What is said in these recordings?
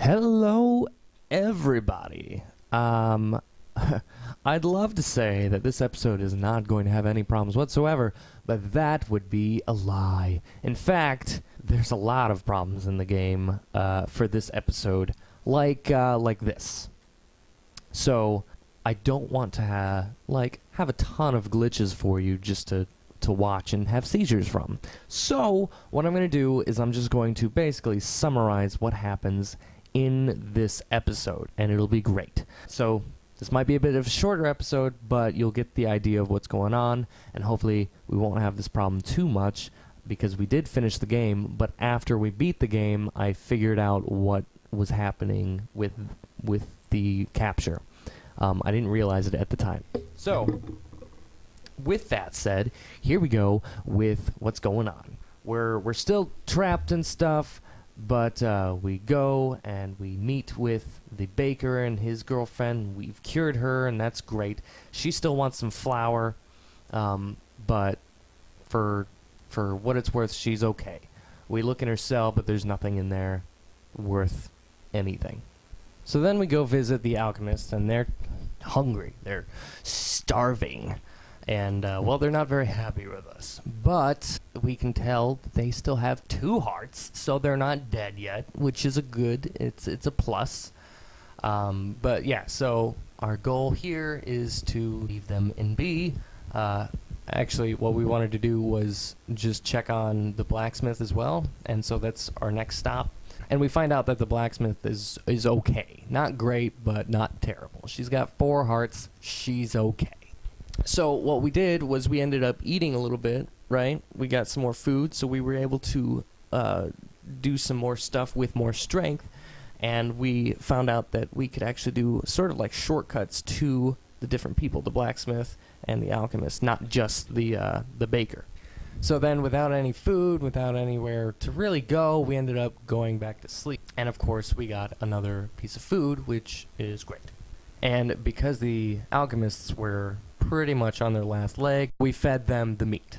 Hello, everybody. I'd love to say that this episode is not going to have any problems whatsoever, but that would be a lie. In fact, there's a lot of problems in the game for this episode, like this. So I don't want to have a ton of glitches for you just to watch and have seizures from. So what I'm going to do is I'm just going to basically summarize what happens in this episode, and it'll be great. So this might be a bit of a shorter episode, but you'll get the idea of what's going on, and hopefully we won't have this problem too much, because we did finish the game, but after we beat the game, I figured out what was happening with the capture. I didn't realize it at the time. So, with that said, here we go with what's going on. We're still trapped and stuff, but we go and we meet with the baker and his girlfriend. We've cured her, and that's great. She still wants some flour, but for what it's worth, she's okay. We look in her cell, but there's nothing in there worth anything. So then we go visit the alchemists, and they're hungry. They're starving. And, well, they're not very happy with us. But we can tell they still have 2 hearts, so they're not dead yet, which is it's a plus. But, yeah, so our goal here is to leave them in B. Actually, what we wanted to do was just check on the blacksmith as well, and so that's our next stop. And we find out that the blacksmith is okay. Not great, but not terrible. She's got 4 hearts. She's okay. So what we did was we ended up eating a little bit, right? We got some more food, so we were able to do some more stuff with more strength, and we found out that we could actually do sort of like shortcuts to the different people, the blacksmith and the alchemist, not just the baker. So then without any food, without anywhere to really go, we ended up going back to sleep. And of course we got another piece of food, which is great. And because the alchemists were pretty much on their last leg, we fed them the meat.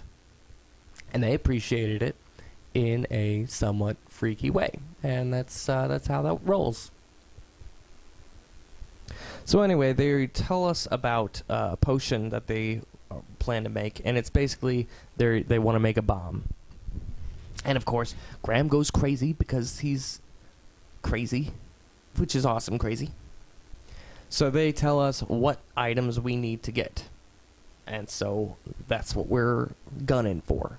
And they appreciated it in a somewhat freaky way. And that's how that rolls. So anyway, they tell us about a potion that they plan to make, and it's basically they want to make a bomb. And of course, Graham goes crazy because he's crazy, which is awesome crazy. So they tell us what items we need to get. And so that's what we're gunning for.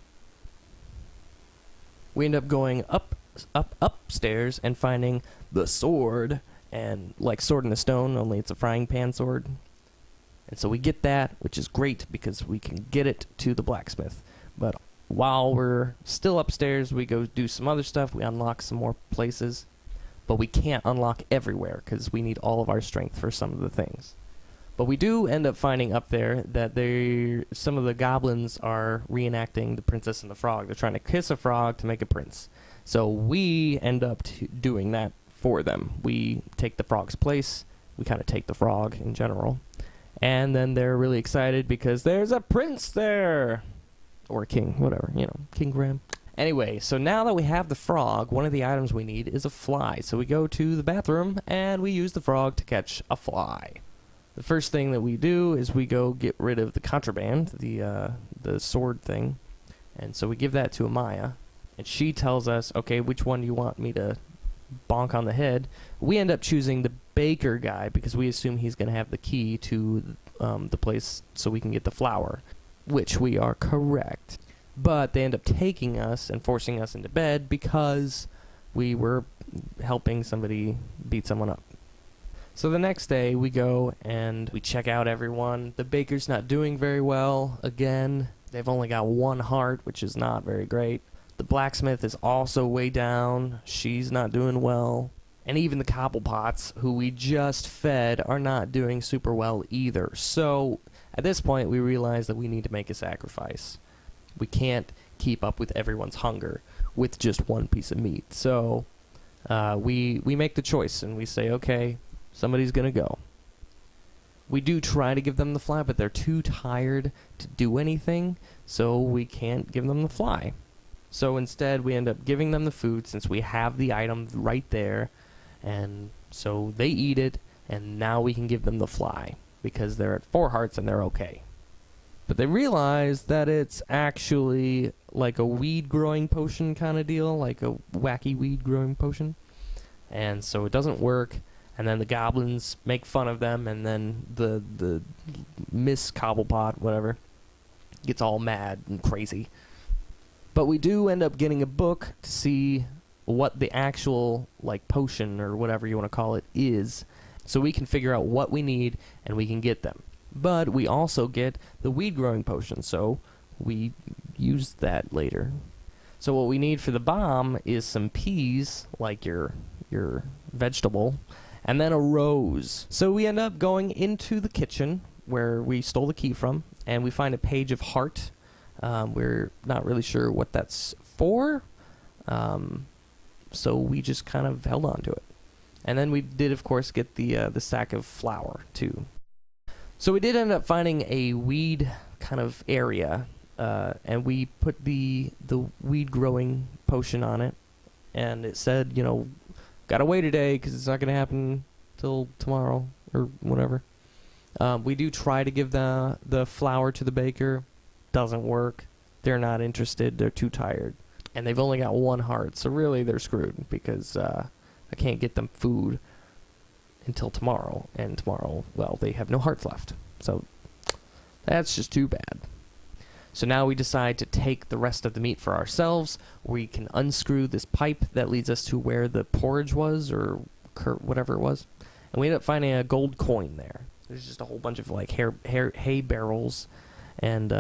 We end up going upstairs and finding the sword, and like Sword in the Stone, only it's a frying pan sword. And so we get that, which is great because we can get it to the blacksmith. But while we're still upstairs, we go do some other stuff. We unlock some more places. But we can't unlock everywhere because we need all of our strength for some of the things. But we do end up finding up there that some of the goblins are reenacting the Princess and the Frog. They're trying to kiss a frog to make a prince. So we end up doing that for them. We take the frog's place. We kind of take the frog in general. And then they're really excited because there's a prince there! Or a king, whatever, King Graham. Anyway, so now that we have the frog, one of the items we need is a fly. So we go to the bathroom, and we use the frog to catch a fly. The first thing that we do is we go get rid of the contraband, the sword thing. And so we give that to Amaya, and she tells us, okay, which one do you want me to bonk on the head? We end up choosing the baker guy because we assume he's going to have the key to the place so we can get the flour, which we are correct. But they end up taking us and forcing us into bed because we were helping somebody beat someone up. So the next day we go and we check out everyone. The baker's not doing very well again. They've only got 1 heart, which is not very great. The blacksmith is also way down. She's not doing well. And even the cobblepots, who we just fed, are not doing super well either. So at this point we realize that we need to make a sacrifice. We can't keep up with everyone's hunger with just 1 piece of meat. So we make the choice and we say, okay, somebody's going to go. We do try to give them the fly, but they're too tired to do anything, so we can't give them the fly. So instead, we end up giving them the food since we have the item right there, And so they eat it, and now we can give them the fly, because they're at 4 hearts and they're okay. But they realize that it's actually like a weed-growing potion kind of deal, like a wacky weed-growing potion. And so it doesn't work, and then the goblins make fun of them, and then the Miss Cobblepot, whatever, gets all mad and crazy. But we do end up getting a book to see what the actual, like, potion or whatever you want to call it is, so we can figure out what we need and we can get them. But we also get the weed growing potion, so we use that later. So what we need for the bomb is some peas, like your vegetable, and then a rose. So we end up going into the kitchen where we stole the key from, and we find a page of heart. We're not really sure what that's for, so we just kind of held on to it. And then we did, of course, get the sack of flour, too. So we did end up finding a weed kind of area, and we put the weed-growing potion on it, and it said, you know, gotta wait a day, because it's not going to happen till tomorrow, or whatever. We do try to give the flour to the baker. Doesn't work. They're not interested. They're too tired. And they've only got 1 heart, so really they're screwed, because I can't get them food until tomorrow, and tomorrow, well, they have no hearts left. So that's just too bad. So now we decide to take the rest of the meat for ourselves. We can unscrew this pipe that leads us to where the porridge was, or whatever it was, and we end up finding a gold coin there. There's just a whole bunch of like hay barrels and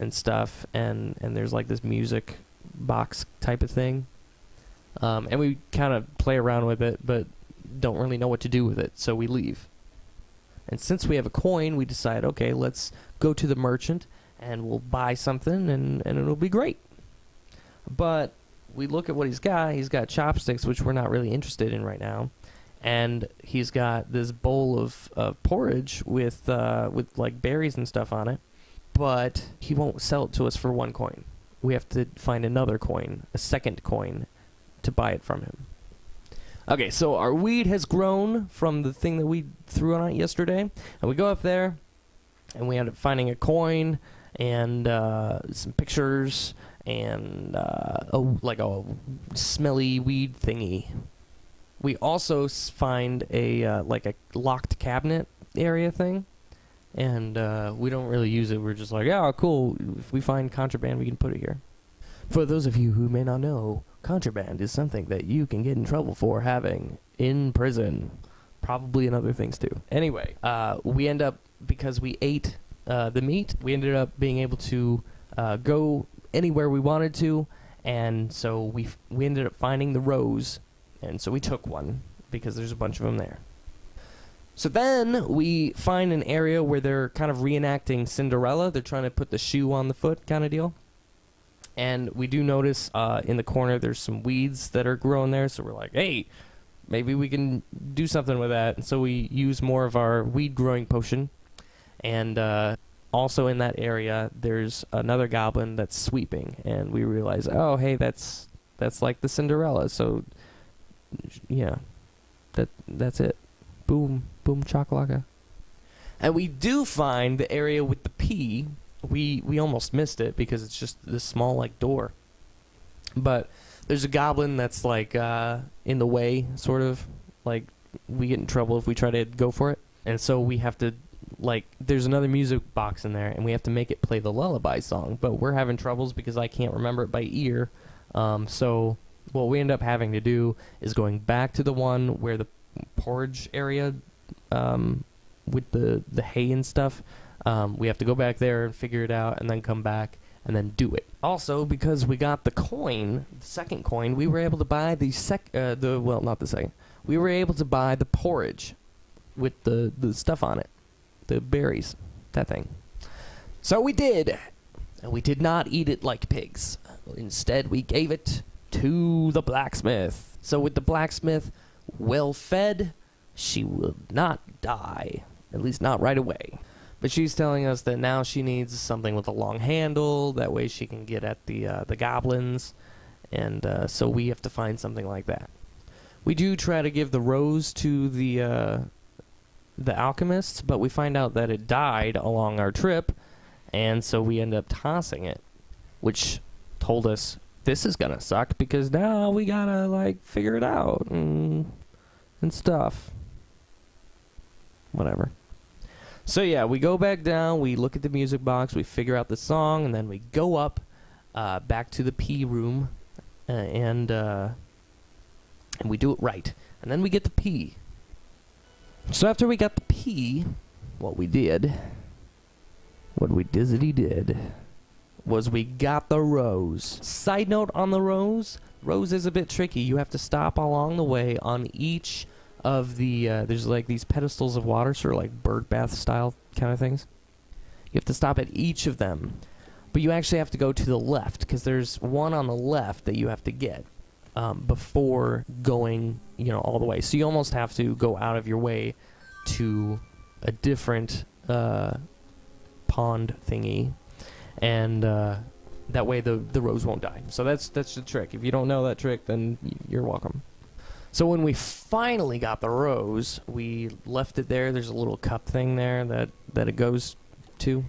stuff, and there's like this music box type of thing, and we kind of play around with it, but don't really know what to do with it, so we leave. And since we have a coin, we decide, okay, let's go to the merchant and we'll buy something, and it'll be great. But we look at what he's got. He's got chopsticks, which we're not really interested in right now, and he's got this bowl of porridge with like berries and stuff on it, but he won't sell it to us for 1 coin. We have to find another coin, a second coin, to buy it from him. Okay, so our weed has grown from the thing that we threw on it yesterday, and we go up there, and we end up finding a coin and some pictures and like a smelly weed thingy. We also find a like a locked cabinet area thing, and we don't really use it. We're just like, yeah, cool. If we find contraband, we can put it here. For those of you who may not know, contraband is something that you can get in trouble for having in prison. Probably in other things too. Anyway, we end up, because we ate the meat, we ended up being able to go anywhere we wanted to, and so we ended up finding the rose, and so we took one, because there's a bunch of them there. So then we find an area where they're kind of reenacting Cinderella. They're trying to put the shoe on the foot kind of deal. And we do notice in the corner there's some weeds that are growing there, so we're like, hey, maybe we can do something with that. And so we use more of our weed growing potion. And also in that area there's another goblin that's sweeping, and we realize, oh, hey, that's like the Cinderella. So yeah, that's it. Boom, boom, chakalaka. And we do find the area with the pea. We almost missed it because it's just this small like door. But there's a goblin that's like in the way, sort of. Like, we get in trouble if we try to go for it. And so we have to, like, there's another music box in there, and we have to make it play the lullaby song. But we're having troubles because I can't remember it by ear. So what we end up having to do is going back to the one where the porridge area with the hay and stuff. We have to go back there and figure it out, and then come back and then do it. Also, because we got the coin, the second coin, we were able to buy we were able to buy the porridge with the stuff on it, the berries, that thing. So we did, and we did not eat it like pigs. Instead, we gave it to the blacksmith. So with the blacksmith well fed, she will not die, at least not right away. But she's telling us that now she needs something with a long handle. That way she can get at the goblins. And so we have to find something like that. We do try to give the rose to the alchemists, but we find out that it died along our trip, and so we end up tossing it, which told us this is gonna suck because now we gotta like figure it out and stuff. Whatever. So yeah, we go back down, we look at the music box, we figure out the song, and then we go up back to the P room, and we do it right. And then we get the P. So after we got the P, what we did was we got the rose. Side note on the rose is a bit tricky. You have to stop along the way on each of the, there's like these pedestals of water, sort of like bird bath style kind of things. You have to stop at each of them. But you actually have to go to the left, because there's one on the left that you have to get before going, all the way. So you almost have to go out of your way to a different pond thingy, and that way the rose won't die. So that's the trick. If you don't know that trick, then you're welcome. So when we finally got the rose, we left it there. There's a little cup thing there that it goes to,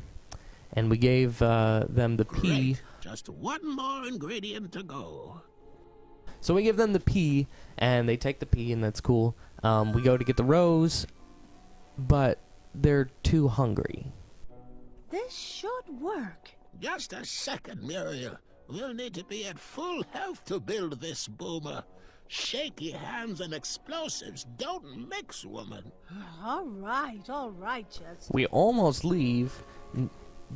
and we gave them the P. Great. Just one more ingredient to go. So we give them the P, and they take the P, and that's cool. We go to get the rose, but they're too hungry. This should work. Just a second, Muriel. We'll need to be at full health to build this boomer. Shaky hands and explosives don't mix, woman. All right, Chester. We almost leave,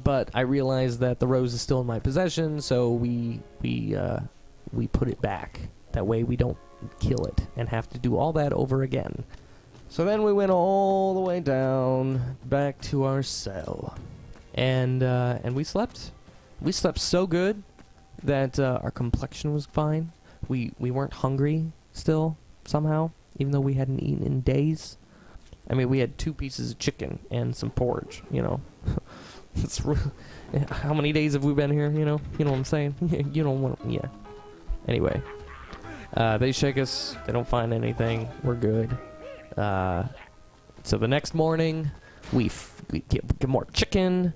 but I realize that the rose is still in my possession, so we put it back. That way we don't kill it and have to do all that over again. So then we went all the way down back to our cell, and we slept. We slept so good that our complexion was fine. We weren't hungry still somehow, even though we hadn't eaten in days. I mean, we had 2 pieces of chicken and some porridge. It's how many days have we been here? You know what I'm saying? You don't want. Yeah. Anyway, they shake us. They don't find anything. We're good. So the next morning, we get more chicken.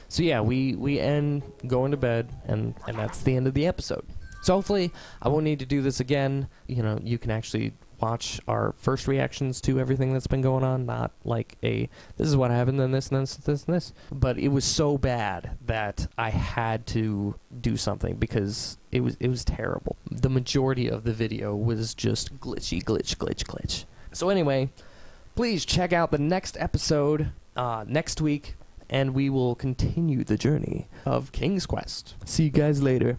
So yeah, we end going to bed, and that's the end of the episode. So hopefully I won't need to do this again. You can actually watch our first reactions to everything that's been going on, not like this is what happened, then this, and this, and this. But it was so bad that I had to do something because it was terrible. The majority of the video was just glitch. So anyway, please check out the next episode next week, and we will continue the journey of King's Quest. See you guys later.